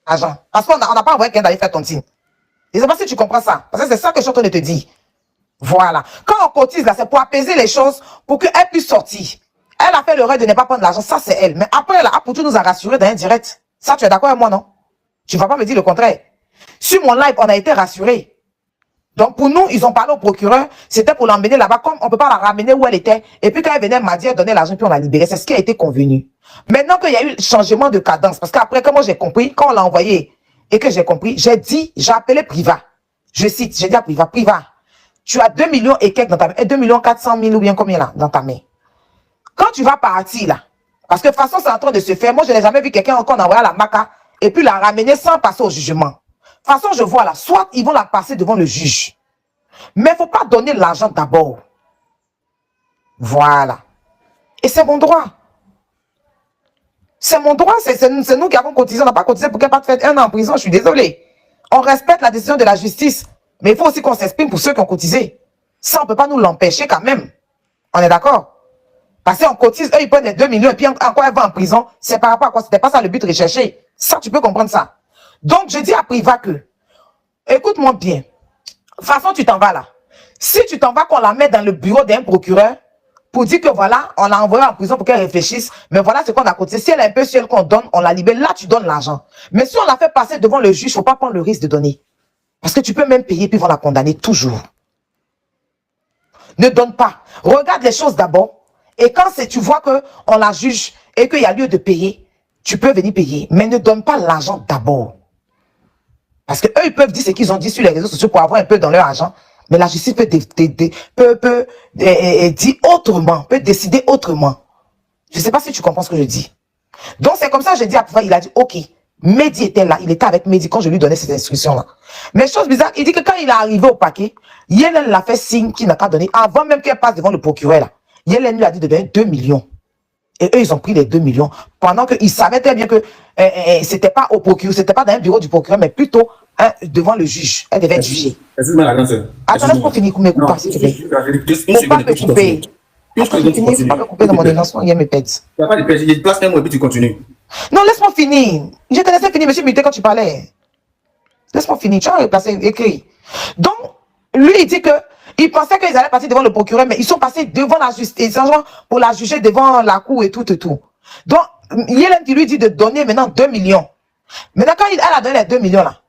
l'argent. Parce qu'on n'a pas envoyé quelqu'un d'aller faire tontine. Je ne sais pas si tu comprends ça. Parce que c'est ça que je suis en train de te dire. Voilà. Quand on cotise là, c'est pour apaiser les choses, pour qu'elle puisse sortir. Elle a fait l'erreur de ne pas prendre l'argent, ça c'est elle. Mais après, elle a pour tout nous a rassuré dans un direct. Ça, tu es d'accord avec moi, non? Tu ne vas pas me dire le contraire. Sur mon live, on a été rassurés. Donc pour nous, ils ont parlé au procureur, c'était pour l'emmener là-bas, comme on ne peut pas la ramener où elle était. Et puis quand elle venait, elle m'a dit, elle donnait l'argent, puis on l'a libérée. C'est ce qui a été convenu. Maintenant qu'il y a eu changement de cadence, parce qu'après, comme moi j'ai compris, quand on l'a envoyé et que j'ai compris, j'ai appelé Priva. Je cite, j'ai dit à Priva, tu as 2 millions et quelques dans ta main, 2 millions 400 000 ou bien combien là, dans ta main. Quand tu vas partir là, parce que de toute façon c'est en train de se faire, moi je n'ai jamais vu quelqu'un encore envoyer à la MACA et puis la ramener sans passer au jugement. De toute façon je vois là, soit ils vont la passer devant le juge, mais il ne faut pas donner l'argent d'abord. Voilà. Et c'est mon droit. C'est mon droit, c'est nous qui avons cotisé, on n'a pas cotisé pour qu'elle parte faire 1 an en prison, je suis désolé. On respecte la décision de la justice, mais il faut aussi qu'on s'exprime pour ceux qui ont cotisé. Ça, on ne peut pas nous l'empêcher quand même. On est d'accord? Parce qu'on cotise, eux, ils prennent les 2 millions et puis encore elle va en prison. C'est par rapport à quoi? C'était pas ça le but recherché. Ça, tu peux comprendre ça. Donc, je dis à Priva que, écoute-moi bien. De toute façon, tu t'en vas là. Si tu t'en vas, qu'on la met dans le bureau d'un procureur pour dire que voilà, on l'a envoyée en prison pour qu'elle réfléchisse, mais voilà ce qu'on a cotisé. Si elle est un peu seule qu'on donne, on la libère. Là, tu donnes l'argent. Mais si on la fait passer devant le juge, il ne faut pas prendre le risque de donner. Parce que tu peux même payer puis ils vont la condamner toujours. Ne donne pas. Regarde les choses d'abord. Et quand tu vois qu'on la juge et qu'il y a lieu de payer, tu peux venir payer. Mais ne donne pas l'argent d'abord. Parce qu'eux, ils peuvent dire ce qu'ils ont dit sur les réseaux sociaux pour avoir un peu dans leur argent. Mais la justice peut dire autrement, peut décider autrement. Je ne sais pas si tu comprends ce que je dis. Donc c'est comme ça que je dis à Pouva, il a dit, ok, Mehdi était là, il était avec Mehdi quand je lui donnais cette instruction-là. Mais chose bizarre, il dit que quand il est arrivé au paquet, Yellen l'a fait signe qu'il n'a qu'à donner, avant même qu'elle passe devant le procureur là. Yellen lui a dit de donner 2 millions. Et eux, ils ont pris les 2 millions. Pendant qu'ils savaient très bien que c'était pas au procureur, c'était pas dans un bureau du procureur, mais plutôt devant le juge. Elle devait être jugée. Excuse-moi la grande sœur. Attends, laisse-moi finir, me couper, s'il te plaît. Faut pas me couper. Faut pas me couper dans mon élancement, il y a mes pets. Tu n'as pas de pète, j'ai place un mot et puis tu continues. Non, laisse-moi finir. Je te laissais finir, monsieur Muté, quand tu parlais. Laisse-moi finir. Tu as placé écrit. Donc, lui, il dit que il pensait qu'ils allaient passer devant le procureur, mais ils sont passés devant la justice, pour la juger devant la cour et tout et tout. Donc, Yellen qui lui dit de donner maintenant 2 millions. Maintenant, quand elle a donné les 2 millions là,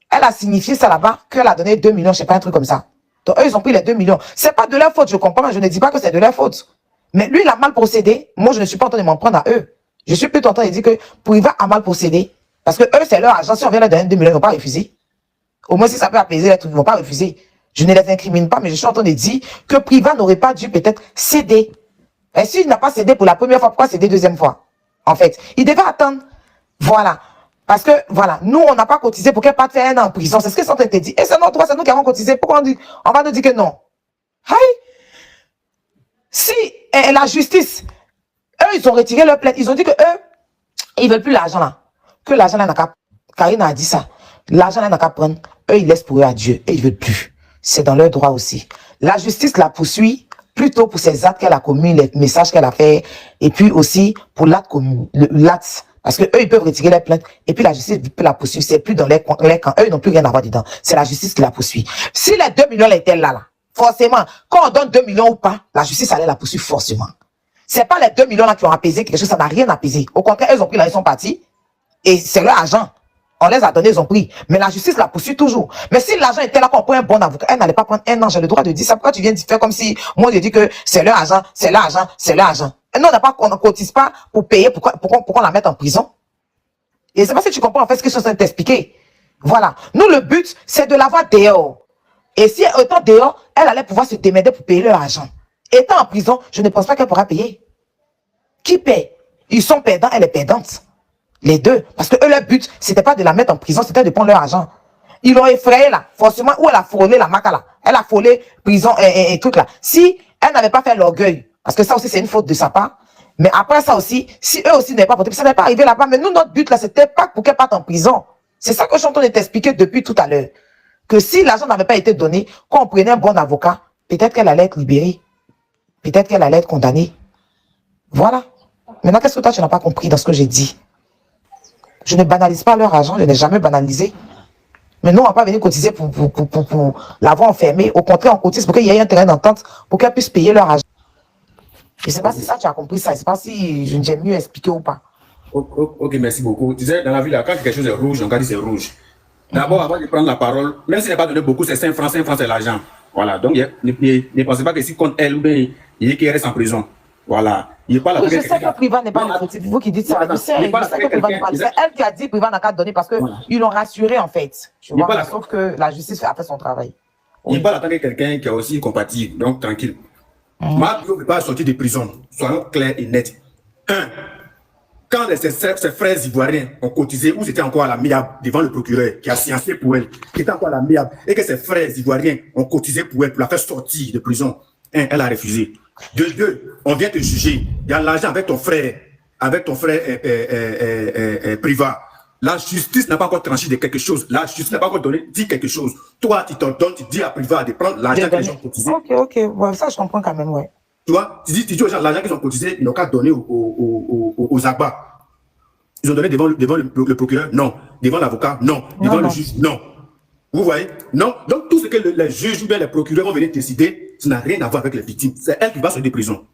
elle a signifié ça là-bas, qu'elle a donné 2 millions, je sais pas, un truc comme ça. Donc, eux, ils ont pris les 2 millions. C'est pas de leur faute, je comprends, je ne dis pas que c'est de leur faute. Mais lui, il a mal procédé. Moi, je ne suis pas en train de m'en prendre à eux. Je suis plutôt en train de dire que Priva a mal procédé. Parce que eux, c'est leur argent. Si on vient leur donner 2 millions, ils ne vont pas refuser. Au moins, si ça peut apaiser les trucs, ils ne vont pas refuser. Je ne les incrimine pas, mais je suis en train de dire que Priva n'aurait pas dû peut-être céder. Et s'il n'a pas cédé pour la première fois, pourquoi céder deuxième fois? En fait, il devait attendre. Voilà. Parce que, voilà, nous, on n'a pas cotisé pour qu'elle parte faire 1 an en prison. C'est ce qu'ils sont en train de te dire. Et c'est notre droit, c'est nous qui avons cotisé. Pourquoi on va nous dire que non? Hey! Si la justice, eux, ils ont retiré leur plainte. Ils ont dit que eux, ils ne veulent plus l'argent là. Que l'argent là n'a qu'à... Karine a dit ça. L'argent là n'a qu'à prendre. Eux, ils laissent pour eux à Dieu. Et ils ne veulent plus. C'est dans leur droit aussi. La justice la poursuit plutôt pour ses actes qu'elle a commis, les messages qu'elle a fait. Et puis aussi pour l'acte commis. L'acte. Parce que eux, ils peuvent retirer leur plainte. Et puis la justice peut la poursuivre. C'est plus dans les camps. Eux, ils n'ont plus rien à voir dedans. C'est la justice qui la poursuit. Si les 2 millions étaient là, forcément, quand on donne 2 millions ou pas, la justice allait la poursuivre forcément. C'est pas les 2 millions là qui ont apaisé quelque chose, ça n'a rien apaisé. Au contraire, elles ont pris là, ils sont partis. Et c'est leur argent. On les a donnés, ils ont pris. Mais la justice la poursuit toujours. Mais si l'argent était là, qu'on prend un bon avocat, elle n'allait pas prendre 1 an. J'ai le droit de dire ça. Pourquoi tu viens de faire comme si moi je dis que c'est leur argent, c'est leur argent, c'est leur argent. Et nous, on ne cotise pas pour payer, pour qu'on la mette en prison. Et c'est pas si tu comprends en fait ce que je suis en train de t'expliquer. Voilà. Nous, le but, c'est de l'avoir dehors. Et si étant dehors, elle allait pouvoir se démerder pour payer leur argent. Étant en prison, je ne pense pas qu'elle pourra payer. Qui paie? Ils sont perdants, elle est perdante. Les deux. Parce que eux, leur but, c'était pas de la mettre en prison, c'était de prendre leur argent. Ils l'ont effrayé là, forcément, où elle a frôlé la maca là. Elle a frôlé prison et tout là. Si elle n'avait pas fait l'orgueil, parce que ça aussi c'est une faute de sa part, mais après ça aussi, si eux aussi n'avaient pas voté, ça n'est pas arrivé là-bas. Mais nous, notre but là, c'était pas pour qu'elle parte en prison. C'est ça que je suis en train de t'expliquer depuis tout à l'heure. Que si l'argent n'avait pas été donné, quand on prenait un bon avocat, peut-être qu'elle allait être libérée. Peut-être qu'elle allait être condamnée. Voilà. Maintenant, qu'est-ce que toi, tu n'as pas compris dans ce que j'ai dit? Je ne banalise pas leur argent, je n'ai jamais banalisé. Mais nous, on ne va pas venir cotiser pour l'avoir enfermé. Au contraire, on cotise pour qu'il y ait un terrain d'entente, pour qu'elle puisse payer leur argent. Je ne sais pas si ça, tu as compris ça. Je ne sais pas si j'ai mieux expliqué ou pas. Ok, merci beaucoup. Tu sais, dans la vie, là, quand quelque chose est rouge, on dit c'est rouge. D'abord, avant de prendre la parole, même s'il n'est pas donné beaucoup, c'est 5 francs, c'est l'argent. Voilà, donc ne pensez pas que si contre elle ou bien il reste en prison. Voilà. Il n'est pas là. Oui, je sais que Priva n'est pas le fautif. Vous qui dites ça, je sais que Priva n'est pas. C'est elle qui a dit Priva n'a qu'à donner parce qu'ils l'ont rassuré en fait. Tu vois, sauf que la justice a fait son travail. Il n'est pas là tant que quelqu'un qui est aussi compatible, donc tranquille. Ma bio ne veut pas sortir de prison. Soyons clairs et nets. Quand ses frères ivoiriens ont cotisé, ou c'était encore à l'amiable devant le procureur qui a sciencé pour elle, qui était encore à l'amiable, et que ses frères ivoiriens ont cotisé pour elle, pour la faire sortir de prison, elle a refusé. De deux, on vient te juger. Il y a l'argent avec ton frère privat. La justice n'a pas encore tranché de quelque chose. La justice n'a pas encore dit quelque chose. Toi, tu t'en donnes, tu dis à privat de prendre l'argent que les gens ont cotisé. Ok. Ouais, ça, je comprends quand même, ouais. Tu vois, tu dis aux gens, l'argent qu'ils ont cotisé, ils n'ont qu'à donner aux Agba. Ils ont donné devant le procureur, non. Devant l'avocat, non. Devant le juge, non. Vous voyez? Non. Donc, tout ce que les juges ou bien les procureurs vont venir décider, ça n'a rien à voir avec les victimes. C'est elle qui va sortir de prison.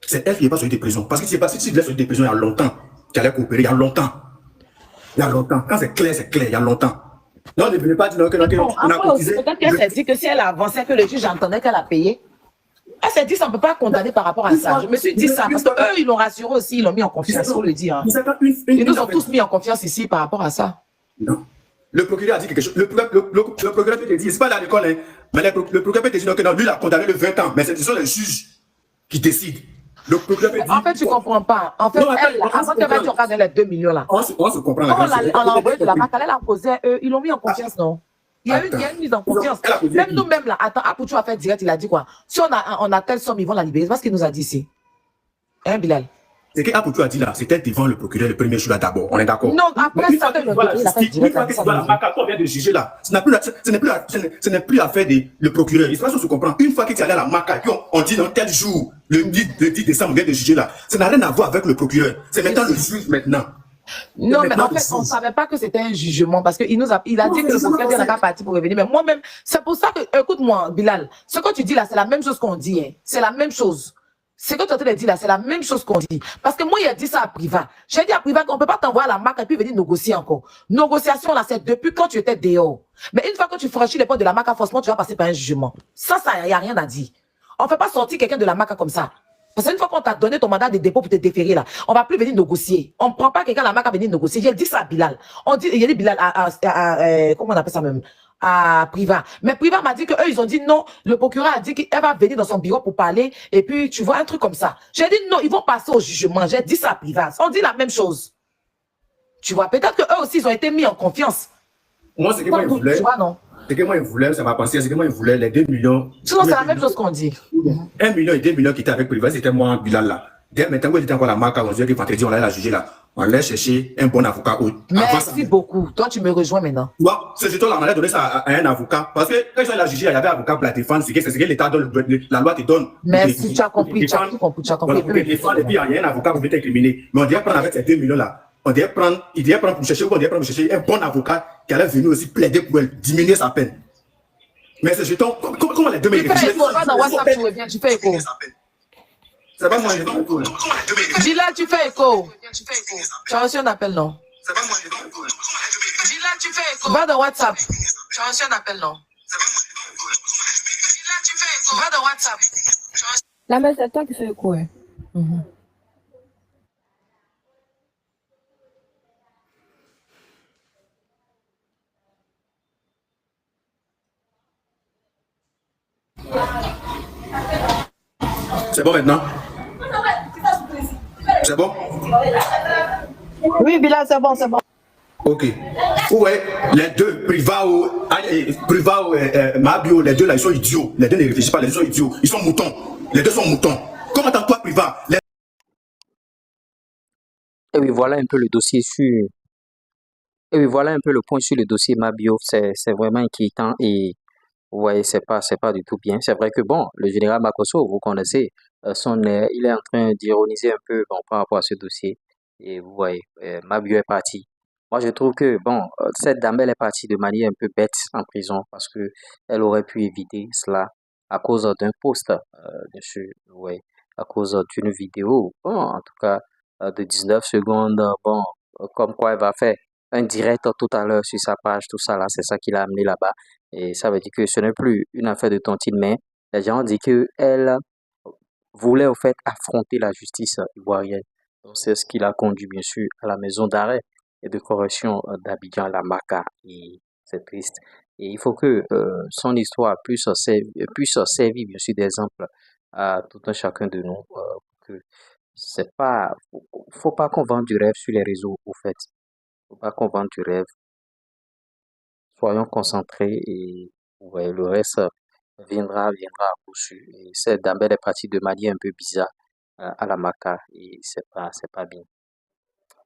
C'est elle qui va sortir de prison. Parce que si tu laisses sortir de prison il y a longtemps, tu allais coopérer, il y a longtemps. Il y a longtemps. Quand c'est clair, il y a longtemps. Non, ne venez pas dire qu'on a cotisé. Peut-être qu'elle s'est dit que si elle avançait, que le juge entendait qu'elle a payé. Elle s'est dit, ça ne peut pas condamner par rapport à ça. Je me suis dit ça, parce qu'eux, ils l'ont rassuré aussi, ils l'ont mis en confiance, il faut le dire. Ils nous ont tous mis en confiance ici par rapport à ça. Non. Le procureur a dit quelque chose. Le procureur peut te dire, c'est pas à l'école, hein, mais le procureur peut te dire que non, lui, il a condamné le 20 ans, mais ce sont les juges qui décident. Le procureur peut dire, en fait, tu ne comprends pas. En fait, non, avant qu'elle mette sur les 2 millions là. On se comprend la on l'a envoyé de la marque, elle a posé, ils l'ont mis en confiance, non? Il y a une mise en confiance. Même nous-mêmes, là, attends, Apouchou a fait direct, il a dit quoi? Si on a telle somme, ils vont la libérer. C'est pas ce qu'il nous a dit ici. Hein, Bilal? Ce qu'Apouchou a dit là, c'était devant le procureur le premier jour là d'abord. On est d'accord? Non, après ça, une fois que tu vois la marque, toi, vient de juger là, ce n'est plus affaire le procureur. Il faut se comprendre. Une fois que tu es allé à la marque, on dit dans tel jour, le 10 décembre, on vient de juger là, ça n'a rien à voir avec le procureur. C'est maintenant le juge maintenant. Non, mais en fait, on ne savait pas que c'était un jugement parce qu'il a dit que le procureur n'a pas parti pour revenir. Mais moi-même, c'est pour ça que, écoute-moi, Bilal, ce que tu dis là, c'est la même chose qu'on dit. Hein. C'est la même chose. Ce que tu es en train de dire là, c'est la même chose qu'on dit. Parce que moi, il a dit ça à Priva. J'ai dit à Priva qu'on ne peut pas t'envoyer à la marque et puis venir négocier encore. Négociation là, c'est depuis quand tu étais dehors. Mais une fois que tu franchis les portes de la marque, forcément, tu vas passer par un jugement. Ça, il n'y a rien à dire. On ne fait pas sortir quelqu'un de la marque comme ça. Parce qu'une fois qu'on t'a donné ton mandat de dépôt pour te déférer, là, on ne va plus venir négocier. On ne prend pas quelqu'un à la marque à venir négocier. J'ai dit ça à Bilal. Il a dit Bilal comment on appelle ça même? À Priva. Mais Priva m'a dit qu'eux, ils ont dit non. Le procureur a dit qu'elle va venir dans son bureau pour parler. Et puis, tu vois, un truc comme ça. J'ai dit non, ils vont passer au jugement. J'ai dit ça à Priva. On dit la même chose. Tu vois, peut-être qu'eux aussi, ils ont été mis en confiance. Moi, c'est que moi, ils voulaient. Tu vois, non? C'est que moi, ils voulaient, ça m'a pensé, c'est que moi, ils voulaient les 2 millions. Sinon, c'est la même chose qu'on dit. 1 million et 2 millions qui étaient avec Priva, c'était moi, Bilal, là. Maintenant, où était encore la marque, on se dit que vendredi, on allait la juger, là. On allait chercher un bon avocat. Merci beaucoup. Toi, tu me rejoins maintenant. Tu vois, ce jeton-là, on allait donner ça à un avocat. Parce que quand ils ont la jugé, il y avait un avocat pour la défendre. C'est ce que l'État donne, la loi te donne. Merci, tu as compris. Tu as compris. Pour défendre, et puis il y a un avocat pour t'incriminer. Mais on devait prendre avec ces 2 millions-là. Il devait prendre pour chercher un bon avocat qui allait venir aussi plaider pour elle, diminuer sa peine. Mais ce jeton, comment les 2 millions? Tu fais écho, va dans WhatsApp, tu reviens, tu fais écho. C'est pas moi, je fais écho. Bilal, tu fais écho. Tu as reçu un appel, non? C'est pas moi, je fais écho. Bilal, tu fais écho. Va dans WhatsApp. Tu as reçu un appel, non? Bilal, tu fais écho. Va dans WhatsApp. Là, mais c'est toi qui fais écho, hein. C'est bon maintenant? C'est bon? Oui, Bilal, c'est bon, c'est bon. Ok. Ouais, les deux, Priva ou Mabio, les deux là, ils sont idiots. Les deux ne réfléchissent pas, les deux sont idiots. Ils sont moutons. Les deux sont moutons. Comment toi, Priva? Et oui, voilà un peu le dossier sur. Et oui, voilà un peu le point sur le dossier Mabio. C'est vraiment inquiétant et vous voyez, c'est pas du tout bien. C'est vrai que bon, le général Makosso, vous connaissez, il est en train d'ironiser un peu bon, par rapport à ce dossier. Et vous voyez, Mabio est parti. Moi, je trouve que, bon, cette dame, elle est partie de manière un peu bête en prison parce que elle aurait pu éviter cela à cause d'un post, bien sûr, ouais, à cause d'une vidéo, bon, en tout cas, de 19 secondes, bon, comme quoi elle va faire un direct tout à l'heure sur sa page, tout ça là, c'est ça qui l'a amené là-bas. Et ça veut dire que ce n'est plus une affaire de tontine, mais les gens disent que elle voulait au fait affronter la justice ivoirienne. Donc, c'est ce qui l'a conduit, bien sûr, à la maison d'arrêt et de correction d'Abidjan, la Maca. Et c'est triste. Et il faut que son histoire puisse servir, bien sûr, d'exemple à tout un chacun de nous. Que c'est pas, faut pas qu'on vende du rêve sur les réseaux, au fait. Faut pas qu'on vende du rêve. Soyons concentrés et ouais, le reste viendra à coup sûr. Et cette dame, elle est partie de manière un peu bizarre à la Maca et c'est pas bien.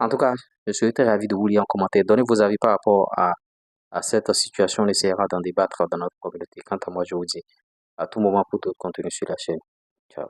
En tout cas, je serais très ravi de vous lire en commentaire. Donnez vos avis par rapport à cette situation. On essaiera d'en débattre dans notre communauté. Quant à moi, je vous dis à tout moment pour d'autres contenus sur la chaîne. Ciao.